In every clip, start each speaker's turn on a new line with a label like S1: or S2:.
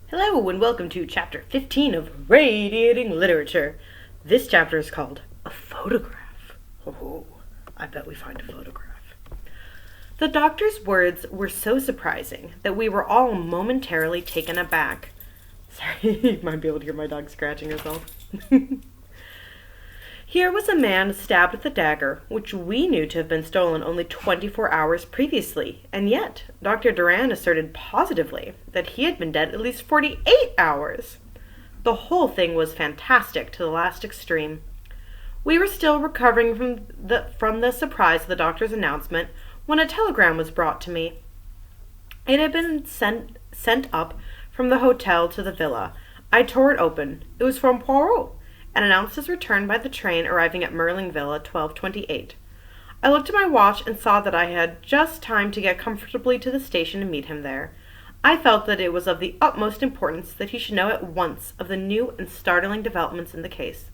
S1: Hello and welcome to Chapter 15 of Radiating Literature. This chapter is called A Photograph. Oh, I bet we find a photograph. The doctor's words were so surprising that we were all momentarily taken aback. Sorry, you might be able to hear my dog scratching herself. Here was a man stabbed with a dagger, which we knew to have been stolen only 24 hours previously, and yet Dr. Duran asserted positively that he had been dead at least 48 hours. The whole thing was fantastic to the last extreme. We were still recovering from the surprise of the doctor's announcement when a telegram was brought to me. It had been sent up from the hotel to the villa. I tore it open. It was from Poirot, and announced his return by the train arriving at Merlinville at 12:28. I looked at my watch and saw that I had just time to get comfortably to the station and meet him there. I felt that it was of the utmost importance that he should know at once of the new and startling developments in the case.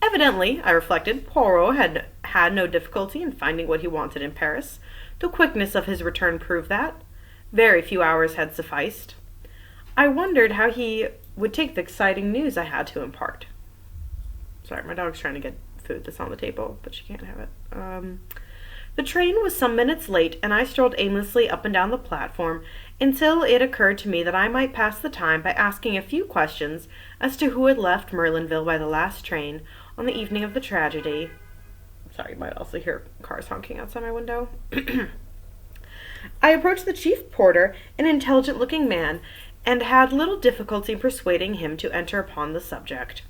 S1: Evidently, I reflected, Poirot had had no difficulty in finding what he wanted in Paris. The quickness of his return proved that. Very few hours had sufficed. I wondered how he would take the exciting news I had to impart. Sorry, my dog's trying to get food that's on the table, but she can't have it. The train was some minutes late, and I strolled aimlessly up and down the platform until it occurred to me that I might pass the time by asking a few questions as to who had left Merlinville by the last train on the evening of the tragedy. Sorry, you might also hear cars honking outside my window. I approached the chief porter, an intelligent-looking man, and had little difficulty in persuading him to enter upon the subject.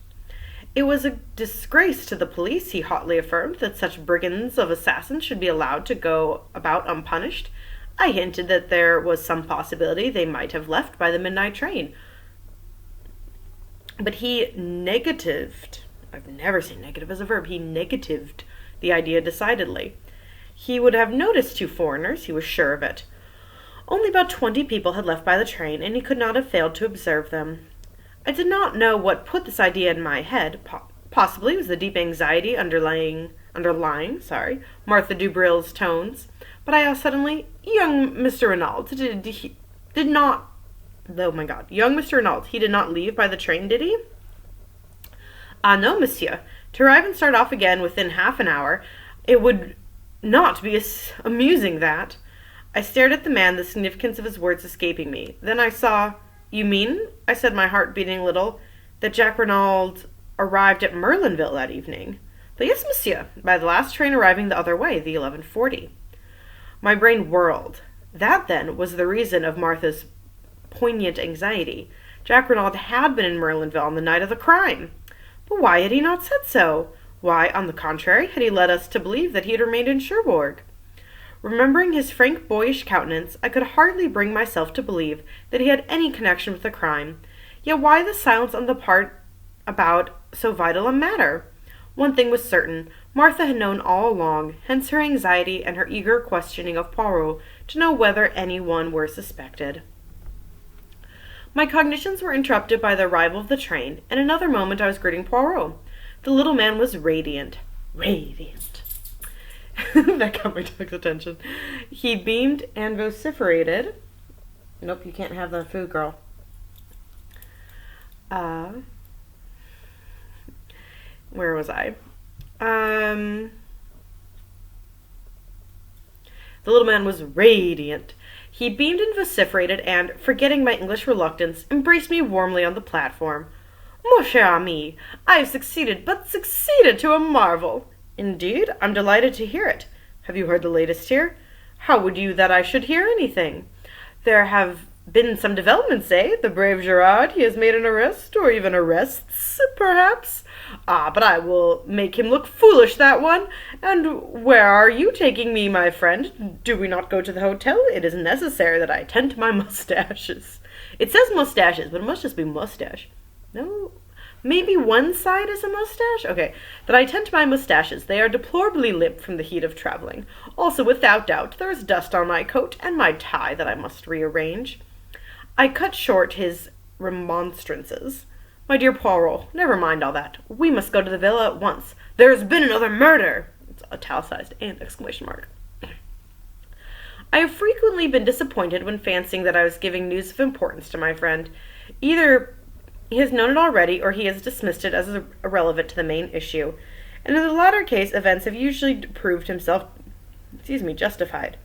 S1: It was a disgrace to the police, he hotly affirmed, that such brigands of assassins should be allowed to go about unpunished. I hinted that there was some possibility they might have left by the midnight train. But he negatived, I've never seen negative as a verb, he negatived the idea decidedly. He would have noticed two foreigners, he was sure of it. Only about 20 people had left by the train, and he could not have failed to observe them. I did not know what put this idea in my head. Possibly it was the deep anxiety underlying Martha Dubrill's tones. But I asked suddenly, young Mr. Renaud, young Mr. Renaud, he did not leave by the train, did he? Ah, no, monsieur. To arrive and start off again within half an hour, it would not be amusing, that. I stared at the man, the significance of his words escaping me. Then I saw, "You mean," I said, my heart beating a little, "that Jack Renaud arrived at Merlinville that evening?" "But yes, monsieur, by the last train arriving the other way, the 11:40. My brain whirled. That, then, was the reason of Martha's poignant anxiety. Jack Renaud had been in Merlinville on the night of the crime. But why had he not said so? Why, on the contrary, had he led us to believe that he had remained in Cherbourg? Remembering his frank, boyish countenance, I could hardly bring myself to believe that he had any connection with the crime. Yet why the silence on the part about so vital a matter? One thing was certain. Martha had known all along, hence her anxiety and her eager questioning of Poirot to know whether any one were suspected. My cognitions were interrupted by the arrival of the train. In another moment I was greeting Poirot. The little man was radiant. Radiant. That got my dog's attention. He beamed and vociferated. Nope, you can't have the food, girl. Where was I? The little man was radiant. He beamed and vociferated and, forgetting my English reluctance, embraced me warmly on the platform. "Mon cher ami, I have succeeded to a marvel." "Indeed, I'm delighted to hear it. Have you heard the latest here?" "How would you that I should hear anything?" "There have been some developments, eh? The brave Gerard, he has made an arrest, or even arrests, perhaps. Ah, but I will make him look foolish, that one. And where are you taking me, my friend? Do we not go to the hotel? It is necessary that I tend to my mustaches." It says mustaches, but it must just be mustache. No, maybe one side is a mustache? Okay, that I tend to my mustaches. They are deplorably limp from the heat of traveling. Also, without doubt, there is dust on my coat and my tie that I must rearrange. I cut short his remonstrances. "My dear Poirot, never mind all that. We must go to the villa at once. There has been another murder!" It's italicized and exclamation mark. I have frequently been disappointed when fancying that I was giving news of importance to my friend. Either he has known it already, or he has dismissed it as irrelevant to the main issue. And in the latter case, events have usually proved himself, justified.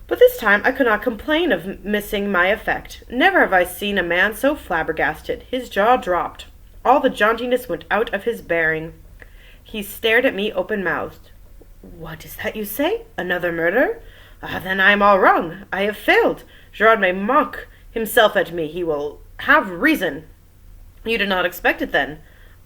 S1: But this time I could not complain of missing my effect. Never have I seen a man so flabbergasted. His jaw dropped. All the jauntiness went out of his bearing. He stared at me open-mouthed. "What is that you say? Another murder? Ah, then I am all wrong. I have failed. Gerard may mock himself at me. He will have reason." "You did not expect it, then?"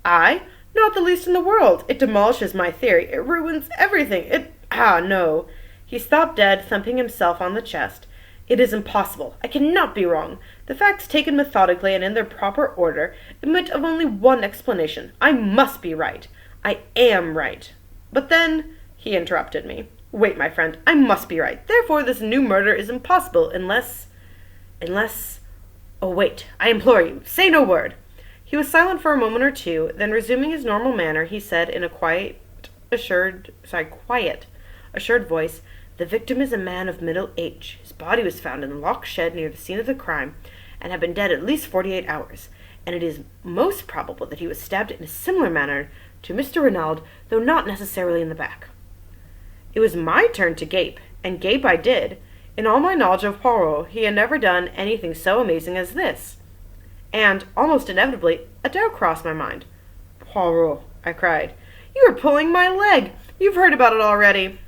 S1: "I? Not the least in the world. It demolishes my theory. It ruins everything. No." He stopped dead, thumping himself on the chest. "It is impossible. I cannot be wrong. The facts taken methodically and in their proper order admit of only one explanation. I must be right. I am right." "But then," he interrupted me. "Wait, my friend. I must be right. Therefore this new murder is impossible unless... Oh, wait. I implore you. Say no word." He was silent for a moment or two, then resuming his normal manner, he said in a quiet, assured voice, "The victim is a man of middle age. His body was found in the locked shed near the scene of the crime, and had been dead at least 48 hours, and it is most probable that he was stabbed in a similar manner to Mr. Renaud, though not necessarily in the back." It was my turn to gape, and gape I did. In all my knowledge of Poirot, he had never done anything so amazing as this. And, almost inevitably, a doubt crossed my mind. "Poirot," I cried, "you are pulling my leg! You've heard about it already!"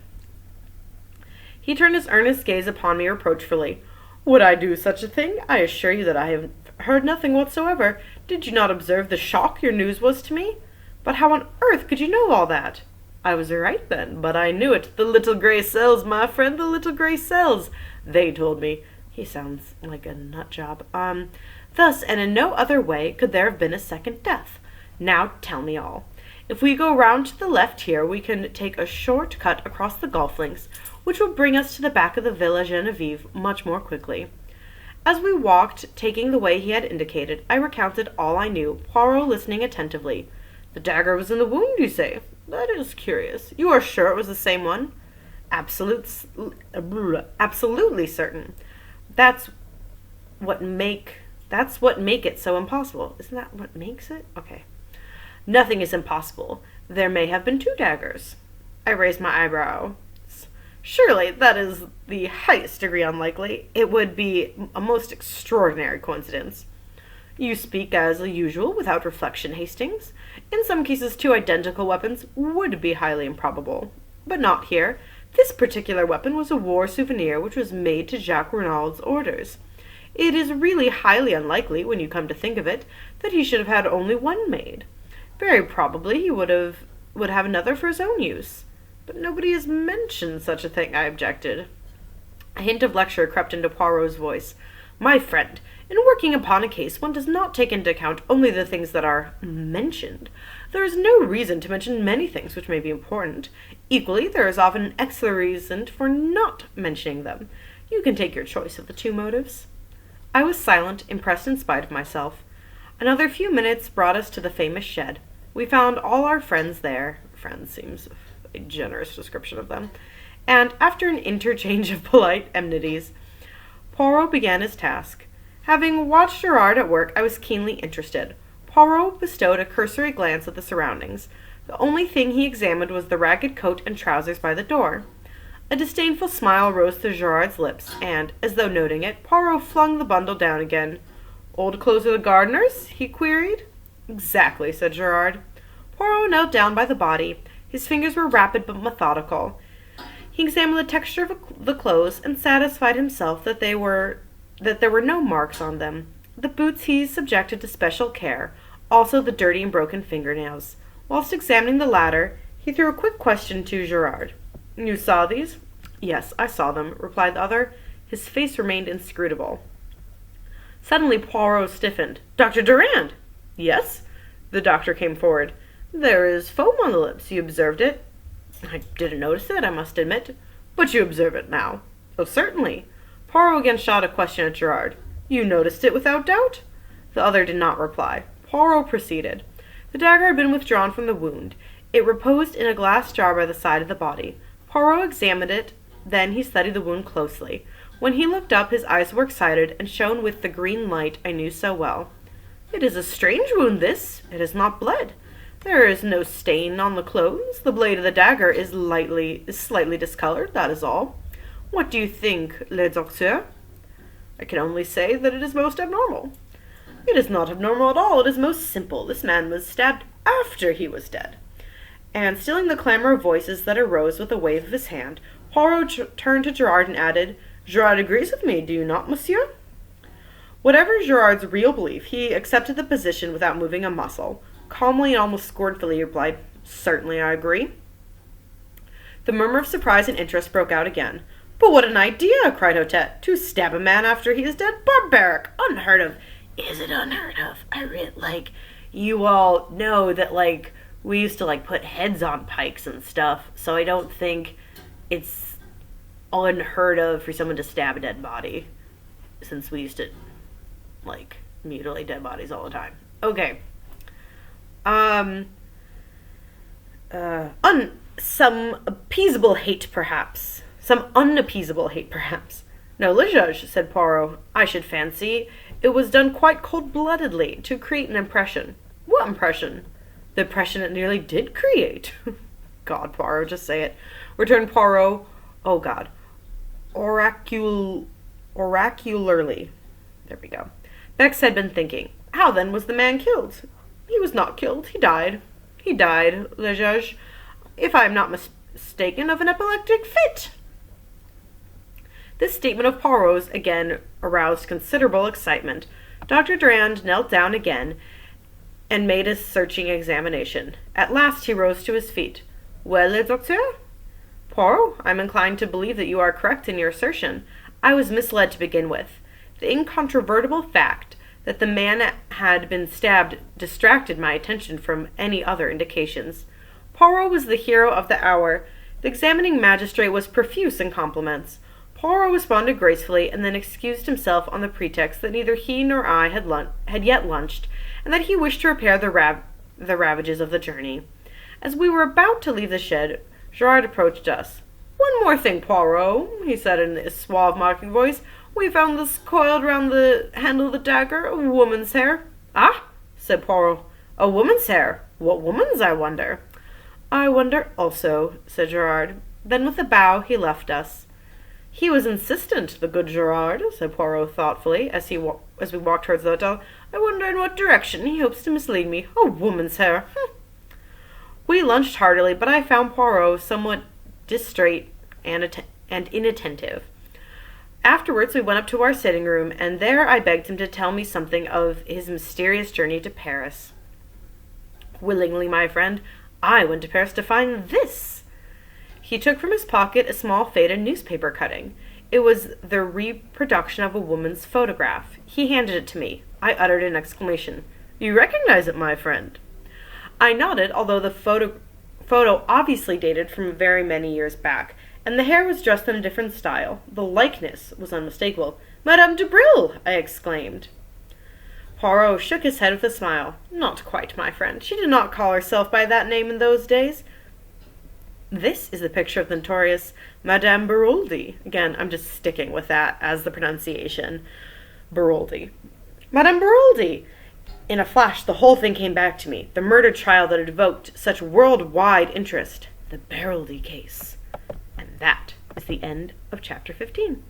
S1: He turned his earnest gaze upon me reproachfully. "Would I do such a thing? I assure you that I have heard nothing whatsoever. Did you not observe the shock your news was to me? But how on earth could you know all that?" "I was right then, but I knew it. The little grey cells, my friend, the little grey cells. They told me." He sounds like a nut job. "Thus, and in no other way, could there have been a second death. Now tell me all. If we go round to the left here, we can take a short cut across the golf links, which will bring us to the back of the Villa Genevieve much more quickly." As we walked, taking the way he had indicated, I recounted all I knew, Poirot listening attentively. "The dagger was in the wound, you say? That is curious. You are sure it was the same one?" Absolutely certain. That's what make it so impossible. Isn't that what makes it? Okay. "Nothing is impossible. There may have been two daggers." I raised my eyebrow. "Surely that is the highest degree unlikely. It would be a most extraordinary coincidence." "You speak as usual, without reflection, Hastings. In some cases two identical weapons would be highly improbable. But not here. This particular weapon was a war souvenir which was made to Jacques Renaud's orders. It is really highly unlikely, when you come to think of it, that he should have had only one made. Very probably he would have another for his own use. But nobody has mentioned such a thing," I objected. A hint of lecture crept into Poirot's voice. "My friend, in working upon a case, one does not take into account only the things that are mentioned. There is no reason to mention many things which may be important. Equally, there is often an excellent reason for not mentioning them. You can take your choice of the two motives." I was silent, impressed in spite of myself. Another few minutes brought us to the famous shed. We found all our friends there. Friends seems a generous description of them. And after an interchange of polite enmities, Poirot began his task. Having watched Gerard at work, I was keenly interested. Poirot bestowed a cursory glance at the surroundings. The only thing he examined was the ragged coat and trousers by the door. A disdainful smile rose to Gerard's lips, and, as though noting it, Poirot flung the bundle down again. "Old clothes of the gardeners?" he queried. "Exactly," said Gerard. Poirot knelt down by the body. His fingers were rapid but methodical. He examined the texture of the clothes and satisfied himself that there were no marks on them. The boots he subjected to special care, also the dirty and broken fingernails. Whilst examining the latter, he threw a quick question to Gerard. "You saw these?" "Yes, I saw them," replied the other. His face remained inscrutable. Suddenly Poirot stiffened. "Dr. Durand!" "Yes?" The doctor came forward. "There is foam on the lips. You observed it?" "I didn't notice it, I must admit." "But you observe it now?" "Oh, certainly." Poirot again shot a question at Gerard. "You noticed it without doubt?" The other did not reply. Poirot proceeded. The dagger had been withdrawn from the wound. It reposed in a glass jar by the side of the body. Poirot examined it Then he studied the wound closely. When he looked up, his eyes were excited and shone with the green light I knew so well. "It is a strange wound, this. It has not bled. There is no stain on the clothes. The blade of the dagger is slightly discolored, that is all. What do you think, le docteur?" "I can only say that it is most abnormal." "It is not abnormal at all. It is most simple. This man was stabbed after he was dead." And stilling the clamor of voices that arose with a wave of his hand, Poirot turned to Gerard and added, "Gerard agrees with me, do you not, monsieur?" Whatever Gerard's real belief, he accepted the position without moving a muscle. Calmly and almost scornfully he replied, "Certainly I agree." The murmur of surprise and interest broke out again. "But what an idea!" cried Hotet. "To stab a man after he is dead? Barbaric! Unheard of!" "Is it unheard of? You all know that, we used to, put heads on pikes and stuff, so I don't think it's unheard of for someone to stab a dead body, since we used to, mutilate dead bodies all the time." Okay. Some appeasable hate, perhaps. Some unappeasable hate, perhaps. "No, le juge," said Poirot. "I should fancy it was done quite cold-bloodedly, to create an impression." "What impression?" "The impression it nearly did create." "God, Poirot, just say it," returned Poirot. Oh, God. Oracularly. There we go. Bex had been thinking. "How, then, was the man killed?" "He was not killed. He died. He died, le juge, if I am not mistaken, of an epileptic fit." This statement of Poirot's again aroused considerable excitement. Dr. Durand knelt down again and made a searching examination. At last he rose to his feet. "Well, le docteur?" "Poirot, I am inclined to believe that you are correct in your assertion. I was misled to begin with. The incontrovertible fact that the man had been stabbed distracted my attention from any other indications. Poirot was the hero of the hour. The examining magistrate was profuse in compliments. Poirot responded gracefully, and then excused himself on the pretext that neither he nor I had yet lunched, and that he wished to repair the ravages of the journey. As we were about to leave the shed, Gerard approached us. "One more thing, Poirot," he said in a suave, mocking voice. "We found this coiled round the handle of the dagger, a woman's hair." "Ah," said Poirot, "a woman's hair. What woman's, I wonder?" "I wonder also," said Gerard. Then with a bow he left us. "He was insistent, the good Gerard," said Poirot thoughtfully, as we walked towards the hotel. "I wonder in what direction he hopes to mislead me. A woman's hair. We lunched heartily, but I found Poirot somewhat distrait and inattentive. Afterwards we went up to our sitting room, and there I begged him to tell me something of his mysterious journey to Paris. "Willingly, my friend. I went to Paris to find this." He took from his pocket a small faded newspaper cutting. It was the reproduction of a woman's photograph. He handed it to me. I uttered an exclamation. "You recognize it, my friend?" I nodded, although the photo obviously dated from very many years back, and the hair was dressed in a different style. The likeness was unmistakable. "Madame de Brille!" I exclaimed. Poirot shook his head with a smile. "Not quite, my friend. She did not call herself by that name in those days." "This is the picture of the notorious Madame Baroldi." Again, I'm just sticking with that as the pronunciation. Baroldi. "Madame Baroldi!" In a flash, the whole thing came back to me. The murdered child that had evoked such worldwide interest. The Baroldi case. And that is the end of chapter 15.